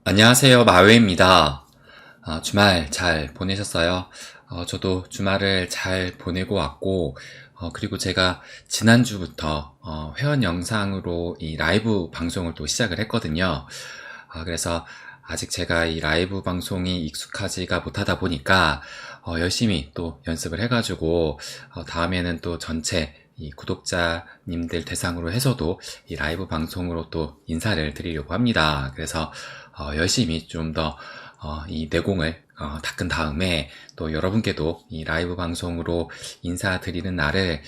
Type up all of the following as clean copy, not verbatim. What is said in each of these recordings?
안녕하세요. 마웨입니다. 주말 잘 보내셨어요? 저도 주말을 잘 보내고 왔고, 그리고 제가 지난주부터 회원 영상으로 이 라이브 방송을 또 시작을 했거든요. 그래서 아직 제가 이 라이브 방송이 익숙하지가 못하다 보니까 열심히 또 연습을 해가지고 다음에는 또 전체 이 구독자님들 대상으로 해서도 이 라이브 방송으로 또 인사를 드리려고 합니다. 그래서 열심히 좀 더 이 내공을 닦은 다음에 또 여러분께도 이 라이브 방송으로 인사드리는 날을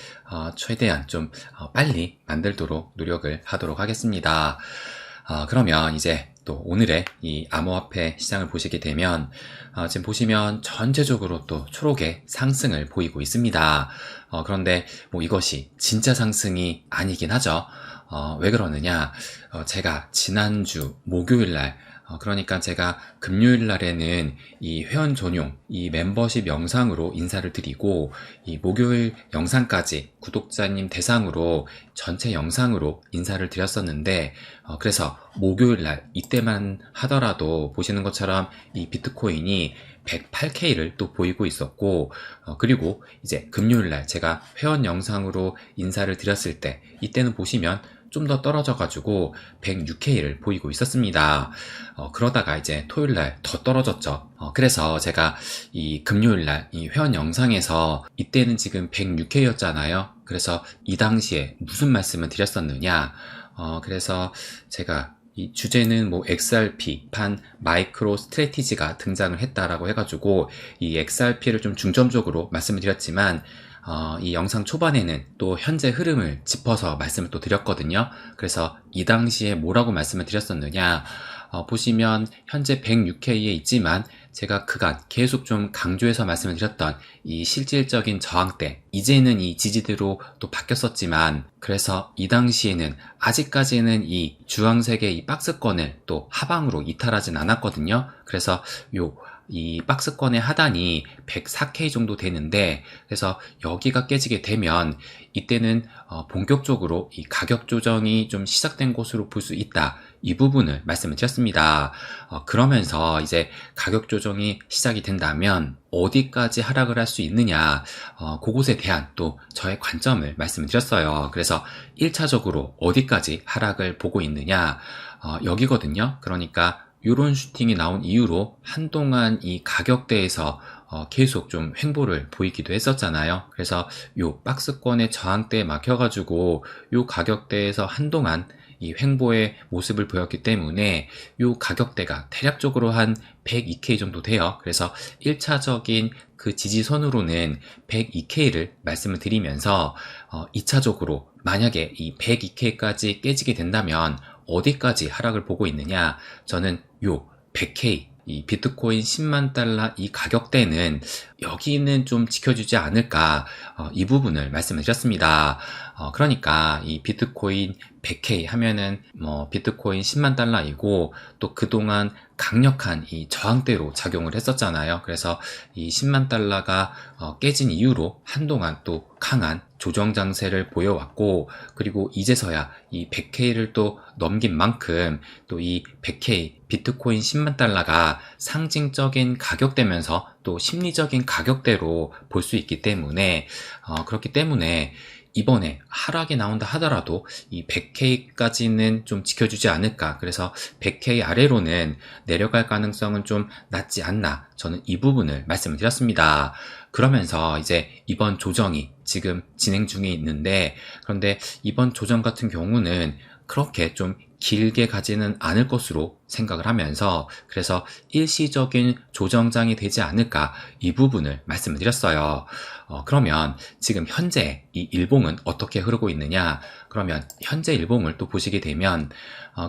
최대한 좀 빨리 만들도록 노력을 하도록 하겠습니다. 그러면 이제 또 오늘의 이 암호화폐 시장을 보시게 되면 지금 보시면 전체적으로 또 초록의 상승을 보이고 있습니다. 그런데 뭐 이것이 진짜 상승이 아니긴 하죠. 왜 그러느냐? 제가 지난주 목요일 날 그러니까 제가 금요일 날에는 이 회원 전용, 이 멤버십 영상으로 인사를 드리고, 이 목요일 영상까지 구독자님 대상으로 전체 영상으로 인사를 드렸었는데, 그래서 목요일 날, 이때만 하더라도 보시는 것처럼 이 비트코인이 108K를 또 보이고 있었고, 그리고 이제 금요일 날 제가 회원 영상으로 인사를 드렸을 때, 이때는 보시면 좀 더 떨어져가지고 106K를 보이고 있었습니다. 그러다가 이제 토요일날 더 떨어졌죠. 그래서 제가 이 금요일날 이 회원 영상에서 이때는 지금 106K였잖아요. 그래서 이 당시에 무슨 말씀을 드렸었느냐. 그래서 제가 이 주제는 뭐 XRP 판 마이크로 스트래티지가 등장을 했다라고 해가지고 이 XRP를 좀 중점적으로 말씀을 드렸지만 이 영상 초반에는 또 현재 흐름을 짚어서 말씀을 또 드렸거든요. 그래서 이 당시에 뭐라고 말씀을 드렸었느냐. 보시면 현재 106K에 있지만 제가 그간 계속 좀 강조해서 말씀을 드렸던 이 실질적인 저항대, 이제는 이 지지대로 또 바뀌었었지만, 그래서 이 당시에는 아직까지는 이 주황색의 이 박스권을 또 하방으로 이탈하진 않았거든요. 그래서 이 박스권의 하단이 104K 정도 되는데, 그래서 여기가 깨지게 되면 이때는 본격적으로 이 가격 조정이 좀 시작된 것으로 볼 수 있다. 이 부분을 말씀을 드렸습니다. 그러면서 이제 가격 조정이 시작이 된다면 어디까지 하락을 할 수 있느냐, 그것에 대한 또 저의 관점을 말씀을 드렸어요. 그래서 1차적으로 어디까지 하락을 보고 있느냐, 여기거든요. 그러니까 이런 슈팅이 나온 이후로 한동안 이 가격대에서 계속 좀 횡보를 보이기도 했었잖아요. 그래서 요 박스권의 저항대에 막혀가지고 요 가격대에서 한동안 이 횡보의 모습을 보였기 때문에 요 가격대가 대략적으로 한 102K 정도 돼요. 그래서 1차적인 그 지지선으로는 102K를 말씀을 드리면서 2차적으로 만약에 이 102K까지 깨지게 된다면 어디까지 하락을 보고 있느냐, 저는 요 100K 이 비트코인 10만 달러 이 가격대는 여기는 좀 지켜주지 않을까, 이 부분을 말씀을 드렸습니다. 그러니까 이 비트코인 100K 하면은 뭐 비트코인 10만 달러이고 또 그동안 강력한 이 저항대로 작용을 했었잖아요. 그래서 이 10만 달러가 깨진 이후로 한동안 또 강한 조정 장세를 보여왔고, 그리고 이제서야 이 100K를 또 넘긴 만큼 또 이 100K 비트코인 10만 달러가 상징적인 가격대면서 또 심리적인 가격대로 볼 수 있기 때문에 그렇기 때문에 이번에 하락이 나온다 하더라도 이 100K까지는 좀 지켜주지 않을까. 그래서 100K 아래로는 내려갈 가능성은 좀 낮지 않나. 저는 이 부분을 말씀을 드렸습니다. 그러면서 이제 이번 조정이 지금 진행 중에 있는데, 그런데 이번 조정 같은 경우는 그렇게 좀 길게 가지는 않을 것으로 생각을 하면서, 그래서 일시적인 조정장이 되지 않을까, 이 부분을 말씀을 드렸어요. 그러면 지금 현재 이 일봉은 어떻게 흐르고 있느냐, 그러면 현재 일봉을 또 보시게 되면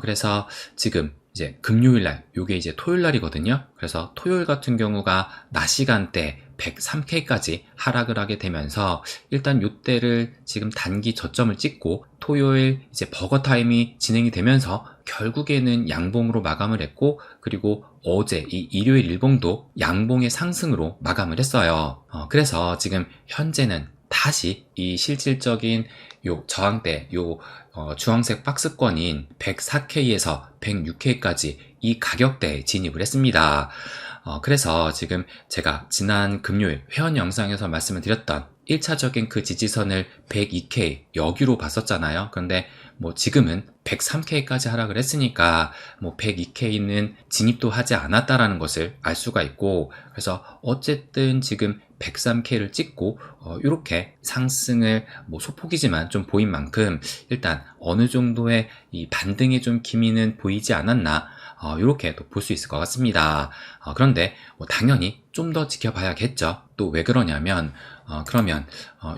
그래서 지금 이제 금요일날, 요게 이제 토요일날이거든요. 그래서 토요일 같은 경우가 낮 시간대 103K까지 하락을 하게 되면서 일단 요때를 지금 단기 저점을 찍고 토요일 이제 버거 타임이 진행이 되면서 결국에는 양봉으로 마감을 했고, 그리고 어제 이 일요일 일봉도 양봉의 상승으로 마감을 했어요. 그래서 지금 현재는 다시 이 실질적인 요 저항대, 주황색 박스권인 104K에서 106K까지 이 가격대에 진입을 했습니다. 그래서 지금 제가 지난 금요일 회원 영상에서 말씀을 드렸던 1차적인 그 지지선을 102K 여기로 봤었잖아요. 그런데 뭐 지금은 103K까지 하락을 했으니까 뭐 102K는 진입도 하지 않았다라는 것을 알 수가 있고, 그래서 어쨌든 지금 103K를 찍고 이렇게 상승을 뭐 소폭이지만 좀 보인 만큼 일단 어느 정도의 이 반등의 좀 기미는 보이지 않았나, 이렇게 또 볼 수 있을 것 같습니다. 그런데 뭐 당연히 좀 더 지켜봐야겠죠. 또 왜 그러냐면 그러면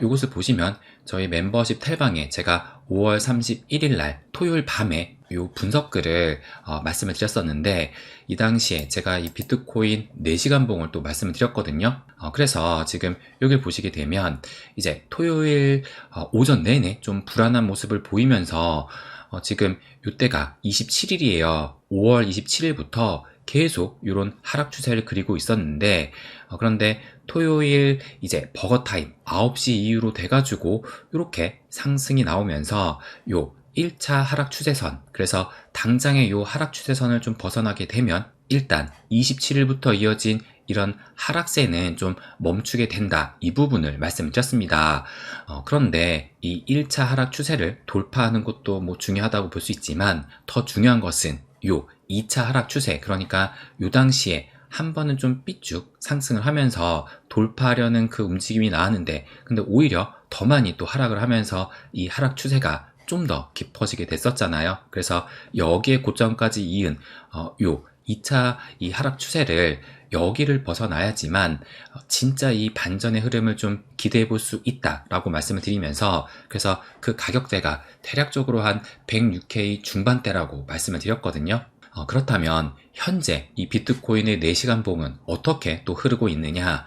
이것을 보시면 저희 멤버십 텔방에 제가 5월 31일 날 토요일 밤에 요 분석글을 말씀을 드렸었는데, 이 당시에 제가 이 비트코인 4시간 봉을 또 말씀을 드렸거든요. 그래서 지금 여기를 보시게 되면 이제 토요일 오전 내내 좀 불안한 모습을 보이면서 지금 이때가 27일이에요. 5월 27일부터 계속 이런 하락 추세를 그리고 있었는데, 그런데 토요일 이제 버거타임 9시 이후로 돼가지고 이렇게 상승이 나오면서 요 1차 하락 추세선, 그래서 당장의 요 하락 추세선을 좀 벗어나게 되면 일단 27일부터 이어진 이런 하락세는 좀 멈추게 된다, 이 부분을 말씀드렸습니다. 그런데 이 1차 하락 추세를 돌파하는 것도 뭐 중요하다고 볼 수 있지만, 더 중요한 것은 요 2차 하락 추세, 그러니까 요 당시에 한 번은 좀 삐쭉 상승을 하면서 돌파하려는 그 움직임이 나왔는데, 근데 오히려 더 많이 또 하락을 하면서 이 하락 추세가 좀 더 깊어지게 됐었잖아요. 그래서 여기에 고점까지 이은 요 2차 이 하락 추세를 여기를 벗어나야지만 진짜 이 반전의 흐름을 좀 기대해 볼 수 있다라고 말씀을 드리면서, 그래서 그 가격대가 대략적으로 한 106K 중반대라고 말씀을 드렸거든요. 그렇다면 현재 이 비트코인의 4시간 봉은 어떻게 또 흐르고 있느냐,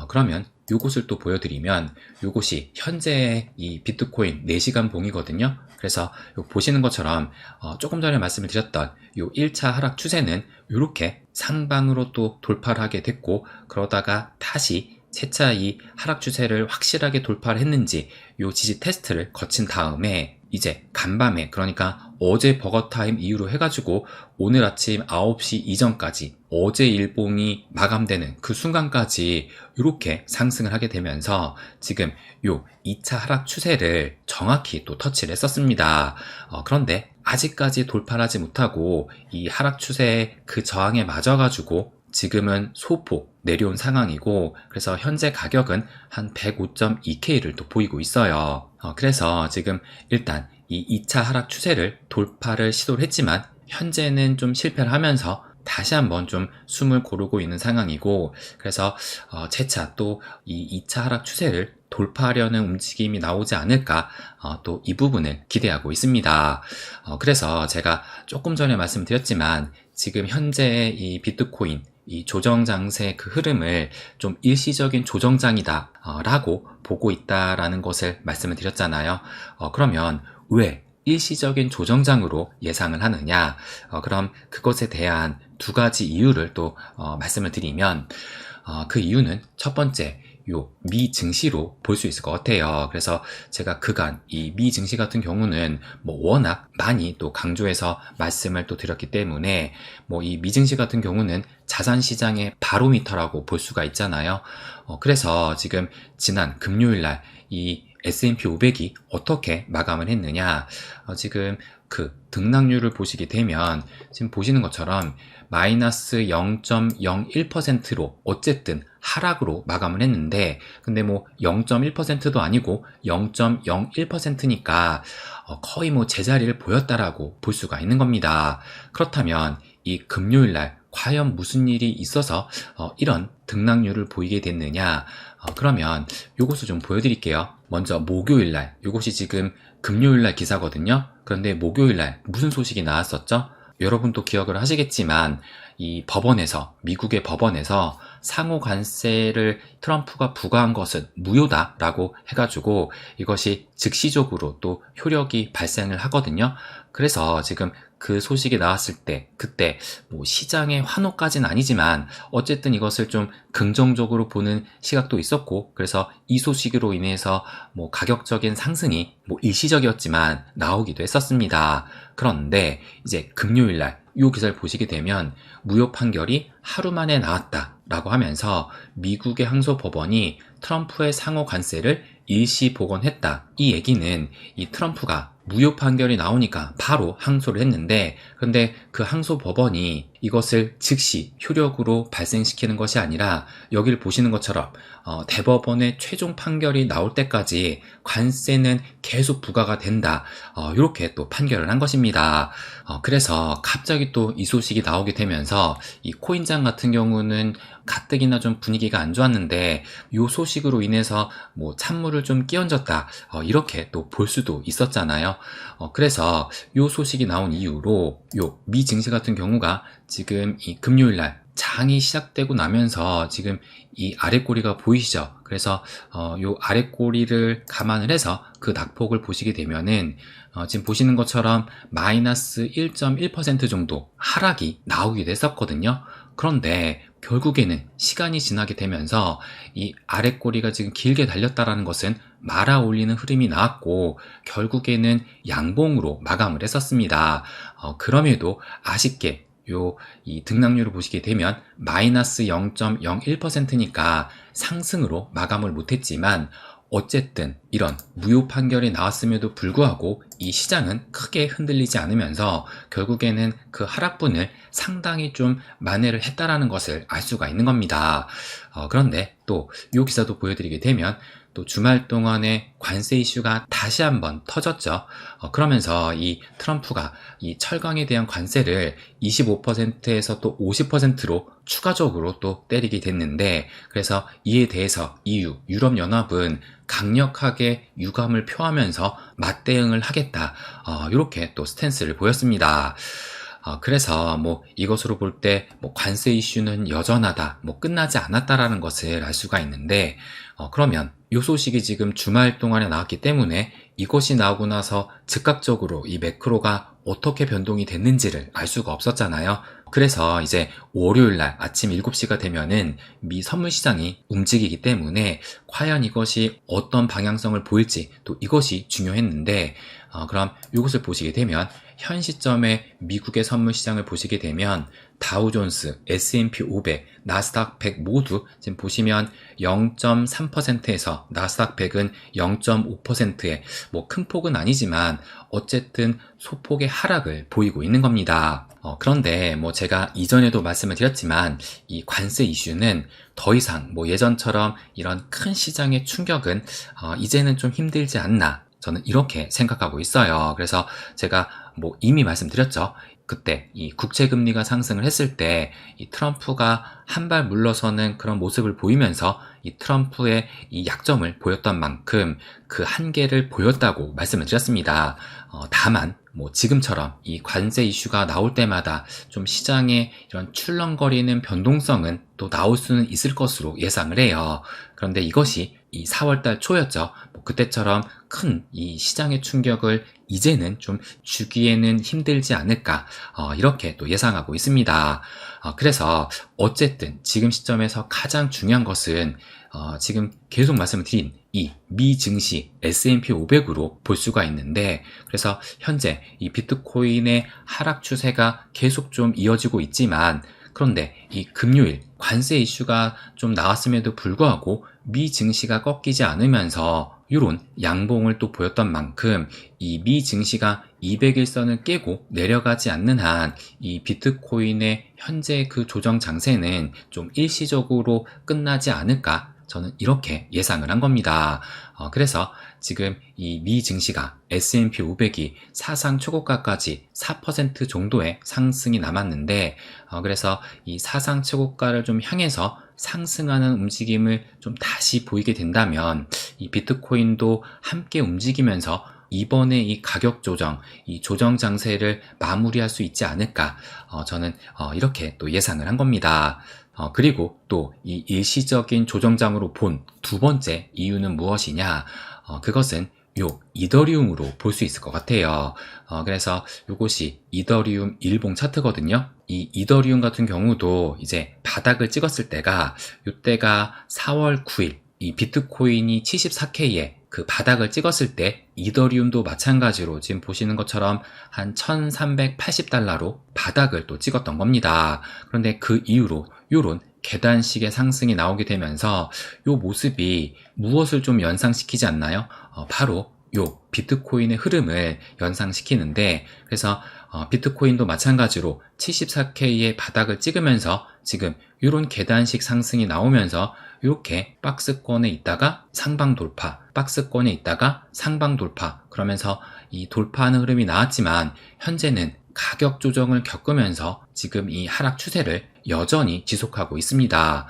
그러면 요것을 또 보여드리면 요것이 현재의 이 비트코인 4시간 봉이거든요. 그래서 보시는 것처럼 조금 전에 말씀을 드렸던 요 1차 하락 추세는 이렇게 상방으로 또 돌파를 하게 됐고, 그러다가 다시 재차 이 하락 추세를 확실하게 돌파를 했는지 요 지지 테스트를 거친 다음에 이제 간밤에, 그러니까 어제 버거타임 이후로 해가지고 오늘 아침 9시 이전까지 어제 일봉이 마감되는 그 순간까지 이렇게 상승을 하게 되면서 지금 요 2차 하락 추세를 정확히 또 터치를 했었습니다. 그런데 아직까지 돌파를 하지 못하고 이 하락 추세의 그 저항에 맞아가지고 지금은 소폭 내려온 상황이고, 그래서 현재 가격은 한 105.2K를 또 보이고 있어요. 그래서 지금 일단 이 2차 하락 추세를 돌파를 시도를 했지만 현재는 좀 실패를 하면서 다시 한번 좀 숨을 고르고 있는 상황이고, 그래서 재차 또 이 2차 하락 추세를 돌파하려는 움직임이 나오지 않을까, 또 이 부분을 기대하고 있습니다. 그래서 제가 조금 전에 말씀드렸지만 지금 현재의 이 비트코인 이 조정장세 그 흐름을 좀 일시적인 조정장이다 라고 보고 있다라는 것을 말씀을 드렸잖아요. 그러면 왜 일시적인 조정장으로 예상을 하느냐, 그럼 그것에 대한 두 가지 이유를 또 말씀을 드리면, 그 이유는 첫 번째, 요 미 증시로 볼 수 있을 것 같아요. 그래서 제가 그간 이 미 증시 같은 경우는 뭐 워낙 많이 또 강조해서 말씀을 또 드렸기 때문에, 뭐 이 미 증시 같은 경우는 자산 시장의 바로미터라고 볼 수가 있잖아요. 그래서 지금 지난 금요일 날 이 S&P 500이 어떻게 마감을 했느냐, 지금 그 등락률을 보시게 되면 지금 보시는 것처럼 마이너스 0.01%로 어쨌든 하락으로 마감을 했는데, 근데 뭐 0.1%도 아니고 0.01%니까 거의 뭐 제자리를 보였다라고 볼 수가 있는 겁니다. 그렇다면 이 금요일 날 과연 무슨 일이 있어서 이런 등락률을 보이게 됐느냐, 그러면 요것을 좀 보여드릴게요. 먼저 목요일 날, 요것이 지금 금요일 날 기사거든요. 그런데 목요일 날 무슨 소식이 나왔었죠? 여러분도 기억을 하시겠지만 이 법원에서, 미국의 법원에서 상호 관세를 트럼프가 부과한 것은 무효다라고 해가지고 이것이 즉시적으로 또 효력이 발생을 하거든요. 그래서 지금 그 소식이 나왔을 때 그때 뭐 시장의 환호까지는 아니지만 어쨌든 이것을 좀 긍정적으로 보는 시각도 있었고, 그래서 이 소식으로 인해서 뭐 가격적인 상승이 뭐 일시적이었지만 나오기도 했었습니다. 그런데 이제 금요일날 이 기사를 보시게 되면 무효 판결이 하루 만에 나왔다라고 하면서 미국의 항소법원이 트럼프의 상호 관세를 일시 복원했다. 이 얘기는 이 트럼프가 무효 판결이 나오니까 바로 항소를 했는데, 그런데 그 항소 법원이 이것을 즉시 효력으로 발생시키는 것이 아니라 여기를 보시는 것처럼 대법원의 최종 판결이 나올 때까지 관세는 계속 부과가 된다. 이렇게 또 판결을 한 것입니다. 그래서 갑자기 또 이 소식이 나오게 되면서 이 코인장 같은 경우는 가뜩이나 좀 분위기가 안 좋았는데 이 소식으로 인해서 뭐 찬물을 좀 끼얹었다, 이렇게 또 볼 수도 있었잖아요. 그래서 이 소식이 나온 이후로 요 미 증시 같은 경우가 지금 이 금요일날 장이 시작되고 나면서 지금 이 아랫꼬리가 보이시죠? 그래서 요 아랫꼬리를 감안을 해서 그 낙폭을 보시게 되면은 지금 보시는 것처럼 마이너스 1.1% 정도 하락이 나오기도 했었거든요. 그런데 결국에는 시간이 지나게 되면서 이 아랫꼬리가 지금 길게 달렸다라는 것은 말아 올리는 흐름이 나왔고 결국에는 양봉으로 마감을 했었습니다. 그럼에도 아쉽게 이 등락률을 보시게 되면 마이너스 0.01%니까 상승으로 마감을 못했지만 어쨌든 이런 무효 판결이 나왔음에도 불구하고 이 시장은 크게 흔들리지 않으면서 결국에는 그 하락분을 상당히 좀 만회를 했다라는 것을 알 수가 있는 겁니다. 그런데 또 이 기사도 보여드리게 되면 또 주말 동안에 관세 이슈가 다시 한번 터졌죠. 그러면서 이 트럼프가 이 철강에 대한 관세를 25%에서 또 50%로 추가적으로 또 때리게 됐는데, 그래서 이에 대해서 EU, 유럽연합은 강력하게 유감을 표하면서 맞대응을 하겠다, 이렇게 또 스탠스를 보였습니다. 그래서 뭐 이것으로 볼 때 뭐 관세 이슈는 여전하다, 뭐 끝나지 않았다라는 것을 알 수가 있는데, 그러면 이 소식이 지금 주말 동안에 나왔기 때문에 이것이 나오고 나서 즉각적으로 이 매크로가 어떻게 변동이 됐는지를 알 수가 없었잖아요. 그래서 이제 월요일날 아침 7시가 되면은 미 선물시장이 움직이기 때문에 과연 이것이 어떤 방향성을 보일지 또 이것이 중요했는데, 그럼 이것을 보시게 되면 현 시점에 미국의 선물시장을 보시게 되면 다우존스, S&P 500, 나스닥 100 모두 지금 보시면 0.3%에서 나스닥 100은 0.5%의 뭐 큰 폭은 아니지만 어쨌든 소폭의 하락을 보이고 있는 겁니다. 그런데 뭐 제가 이전에도 말씀을 드렸지만 이 관세 이슈는 더 이상 뭐 예전처럼 이런 큰 시장의 충격은 이제는 좀 힘들지 않나, 저는 이렇게 생각하고 있어요. 그래서 제가 뭐 이미 말씀드렸죠. 그때 이 국채금리가 상승을 했을 때 이 트럼프가 한 발 물러서는 그런 모습을 보이면서 이 트럼프의 이 약점을 보였던 만큼 그 한계를 보였다고 말씀을 드렸습니다. 다만 뭐 지금처럼 이 관세 이슈가 나올 때마다 좀 시장에 이런 출렁거리는 변동성은 또 나올 수는 있을 것으로 예상을 해요. 그런데 이것이 이 4월달 초였죠. 뭐 그때처럼 큰 이 시장의 충격을 이제는 좀 주기에는 힘들지 않을까, 이렇게 또 예상하고 있습니다. 그래서 어쨌든 지금 시점에서 가장 중요한 것은 지금 계속 말씀을 드린 이 미 증시 S&P 500으로 볼 수가 있는데, 그래서 현재 이 비트코인의 하락 추세가 계속 좀 이어지고 있지만, 그런데 이 금요일 관세 이슈가 좀 나왔음에도 불구하고 미 증시가 꺾이지 않으면서 이런 양봉을 또 보였던 만큼 이 미 증시가 200일선을 깨고 내려가지 않는 한 이 비트코인의 현재 그 조정 장세는 좀 일시적으로 끝나지 않을까, 저는 이렇게 예상을 한 겁니다. 그래서 지금 이 미 증시가 S&P 500이 사상 최고가까지 4% 정도의 상승이 남았는데, 그래서 이 사상 최고가를 좀 향해서 상승하는 움직임을 좀 다시 보이게 된다면 이 비트코인도 함께 움직이면서 이번에 이 가격 조정, 이 조정 장세를 마무리할 수 있지 않을까, 저는 이렇게 또 예상을 한 겁니다. 그리고 또 이 일시적인 조정장으로 본 두 번째 이유는 무엇이냐? 그것은 요 이더리움으로 볼 수 있을 것 같아요. 그래서 요것이 이더리움 일봉 차트거든요. 이 이더리움 같은 경우도 이제 바닥을 찍었을 때가 요때가 4월 9일 이 비트코인이 74K에 그 바닥을 찍었을 때 이더리움도 마찬가지로 지금 보시는 것처럼 한 1380달러로 바닥을 또 찍었던 겁니다. 그런데 그 이후로 요런 계단식의 상승이 나오게 되면서 요 모습이 무엇을 좀 연상시키지 않나요? 바로 요 비트코인의 흐름을 연상시키는데, 그래서 비트코인도 마찬가지로 74K의 바닥을 찍으면서 지금 이런 계단식 상승이 나오면서 이렇게 박스권에 있다가 상방 돌파, 박스권에 있다가 상방 돌파, 그러면서 이 돌파하는 흐름이 나왔지만 현재는 가격 조정을 겪으면서 지금 이 하락 추세를 여전히 지속하고 있습니다.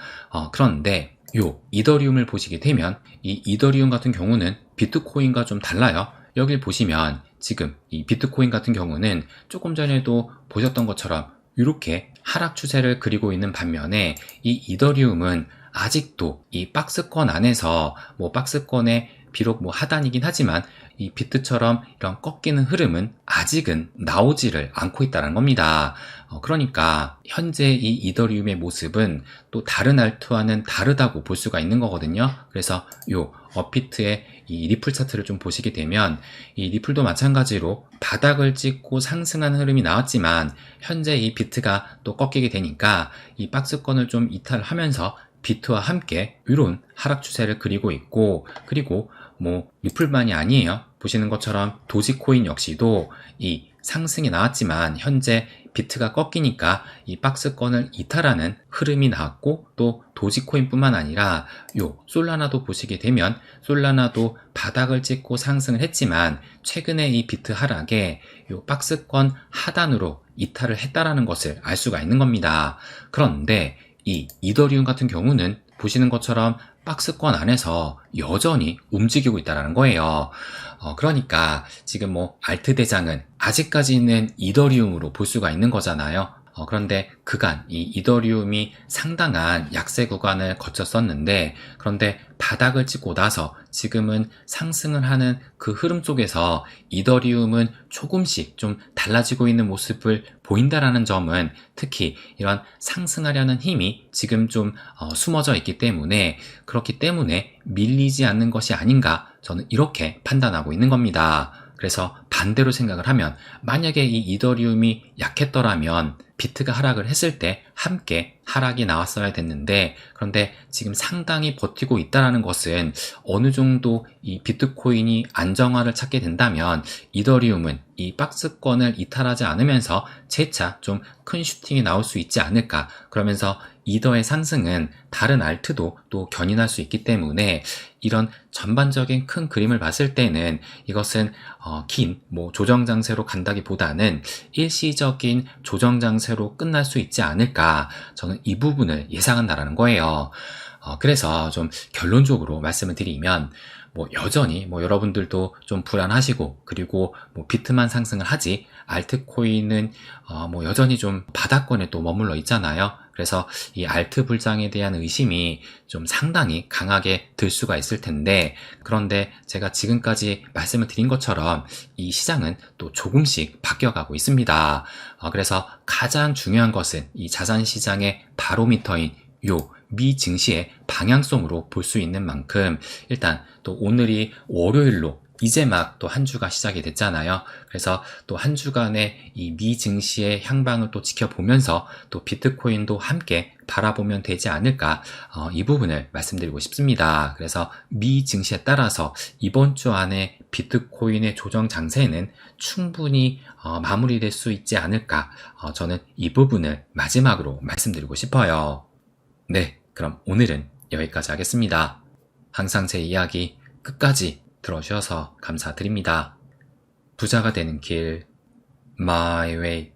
그런데 요 이더리움을 보시게 되면 이 이더리움 같은 경우는 비트코인과 좀 달라요. 여길 보시면 지금 이 비트코인 같은 경우는 조금 전에도 보셨던 것처럼 이렇게 하락 추세를 그리고 있는 반면에 이 이더리움은 아직도 이 박스권 안에서 박스권에 비록 하단이긴 하지만 이 비트처럼 이런 꺾이는 흐름은 아직은 나오지를 않고 있다는 겁니다. 그러니까 현재 이 이더리움의 모습은 또 다른 알트와는 다르다고 볼 수가 있는 거거든요. 그래서 요 업비트의 이 리플 차트를 좀 보시게 되면 이 리플도 마찬가지로 바닥을 찍고 상승하는 흐름이 나왔지만 현재 이 비트가 또 꺾이게 되니까 이 박스권을 좀 이탈하면서 비트와 함께 이런 하락 추세를 그리고 있고, 그리고 리플만이 아니에요. 보시는 것처럼 도지코인 역시도 이 상승이 나왔지만 현재 비트가 꺾이니까 이 박스권을 이탈하는 흐름이 나왔고, 또 도지코인 뿐만 아니라 요 솔라나도 보시게 되면 솔라나도 바닥을 찍고 상승을 했지만 최근에 이 비트 하락에 요 박스권 하단으로 이탈을 했다라는 것을 알 수가 있는 겁니다. 그런데 이 이더리움 같은 경우는 보시는 것처럼 박스권 안에서 여전히 움직이고 있다는 거예요. 그러니까 지금 알트 대장은 아직까지는 이더리움으로 볼 수가 있는 거잖아요. 그런데 그간 이 이더리움이 상당한 약세 구간을 거쳤었는데, 그런데 바닥을 찍고 나서 지금은 상승을 하는 그 흐름 속에서 이더리움은 조금씩 좀 달라지고 있는 모습을 보인다라는 점은, 특히 이런 상승하려는 힘이 지금 좀 숨어져 있기 때문에, 그렇기 때문에 밀리지 않는 것이 아닌가, 저는 이렇게 판단하고 있는 겁니다. 그래서 반대로 생각을 하면, 만약에 이 이더리움이 약했더라면 비트가 하락을 했을 때 함께 하락이 나왔어야 됐는데, 그런데 지금 상당히 버티고 있다는 것은 어느 정도 이 비트코인이 안정화를 찾게 된다면 이더리움은 이 박스권을 이탈하지 않으면서 재차 좀 큰 슈팅이 나올 수 있지 않을까. 그러면서 이더의 상승은 다른 알트도 또 견인할 수 있기 때문에, 이런 전반적인 큰 그림을 봤을 때는 이것은 긴 조정 장세로 간다기보다는 일시적인 조정 장세로 끝날 수 있지 않을까, 저는 이 부분을 예상한다라는 거예요. 그래서 좀 결론적으로 말씀을 드리면, 여전히 여러분들도 좀 불안하시고, 그리고 비트만 상승을 하지 알트코인은 여전히 좀 바닥권에 또 머물러 있잖아요. 그래서 이 알트 불장에 대한 의심이 좀 상당히 강하게 들 수가 있을 텐데, 그런데 제가 지금까지 말씀을 드린 것처럼 이 시장은 또 조금씩 바뀌어가고 있습니다. 그래서 가장 중요한 것은 이 자산시장의 바로미터인 요 미 증시의 방향성으로 볼 수 있는 만큼, 일단 또 오늘이 월요일로 이제 막 또 한 주가 시작이 됐잖아요. 그래서 또 한 주간의 이 미 증시의 향방을 또 지켜보면서 또 비트코인도 함께 바라보면 되지 않을까, 이 부분을 말씀드리고 싶습니다. 그래서 미 증시에 따라서 이번 주 안에 비트코인의 조정 장세는 충분히 마무리될 수 있지 않을까, 저는 이 부분을 마지막으로 말씀드리고 싶어요. 네, 그럼 오늘은 여기까지 하겠습니다. 항상 제 이야기 끝까지 들어주셔서 감사드립니다. 부자가 되는 길, My Way.